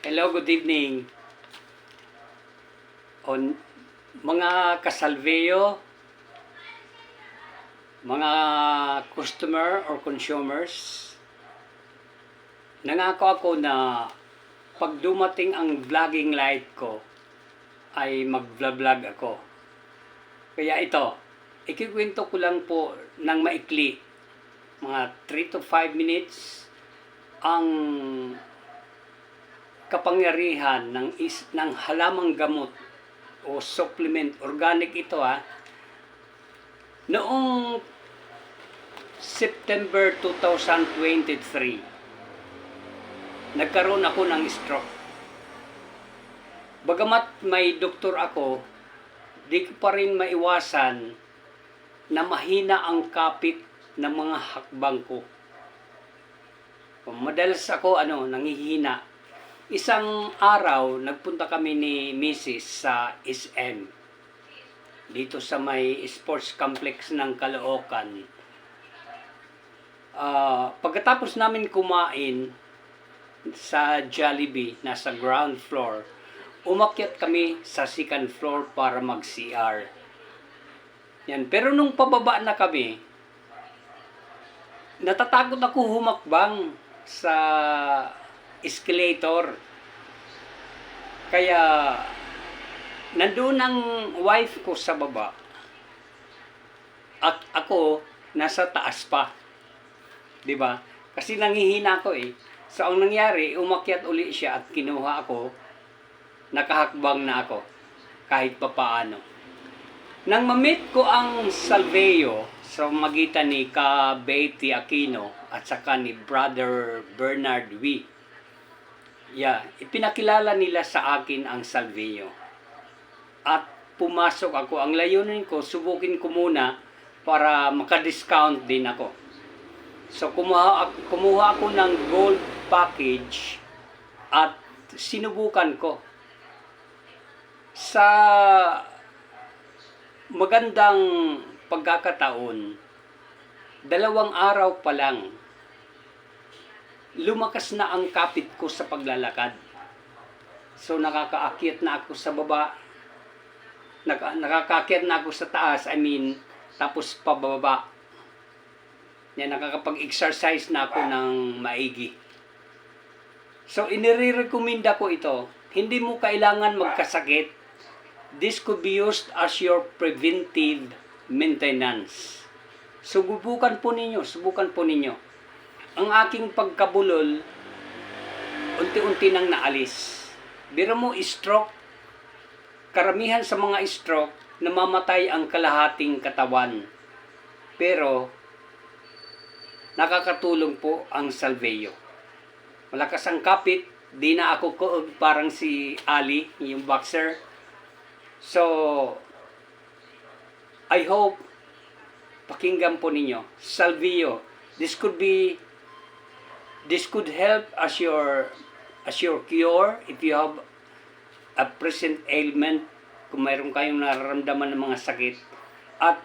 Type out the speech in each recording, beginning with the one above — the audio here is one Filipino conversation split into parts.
Hello, good evening. On mga kasalveyo, mga customer or consumers, nangako ako na pag dumating ang vlogging light ko, ay mag-vlog ako. Kaya ito, ikikwento ko lang po ng maikli, mga 3 to 5 minutes, ang kapangyarihan ng halamang gamot o supplement, organic ito Noong September 2023, nagkaroon ako ng stroke. Bagamat may doktor ako, di ko pa rin maiwasan na mahina ang kapit ng mga hakbang ko. Madalas ako nangihina. Isang araw, nagpunta kami ni Mrs. sa SM. Dito sa may sports complex ng Caloocan. Pagkatapos namin kumain sa Jollibee, nasa ground floor, umakyat kami sa second floor para mag-CR. Yan. Pero nung pababa na kami, natatakot ako humakbang sa escalator. Kaya nandoon ang wife ko sa baba at ako nasa taas pa. 'Di ba? Kasi nangihina ako So ang nangyari, umakyat uli siya at kinuha ako. Nakahakbang na ako kahit papaano. Nang ma-meet ko ang Salveyo sa magitan ni Ka Betty Aquino at saka ni Brother Bernard Wee. Ipinakilala nila sa akin ang Salveyo. At pumasok ako. Ang layunin ko, subukin ko muna para maka-discount din ako. So kumuha ako ng gold package at sinubukan ko. Sa magandang pagkakataon, 2 araw pa lang, lumakas na ang kapit ko sa paglalakad. So nakakaakyat na ako sa baba, nakakaakyat na ako sa taas, tapos pababa. Nakakapag-exercise na ako ng maigi. So inire-recommenda ko ito. Hindi mo kailangan magkasakit. This could be used as your preventive maintenance. Subukan po ninyo. Ang aking pagkabulol, unti-unti nang naalis. Biro mo, stroke. Karamihan sa mga stroke, namamatay ang kalahating katawan. Pero, nakakatulong po ang Salveyo. Malakas ang kapit, di na ako parang si Ali, yung boxer. So, I hope pakinggan po ninyo. Salveyo, this could help as your cure if you have a present ailment, kung mayroon kayong nararamdaman ng mga sakit. At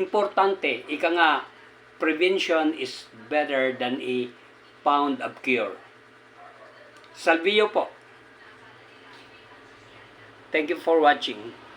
importante, prevention is better than a pound of cure. Salveyo po. Thank you for watching.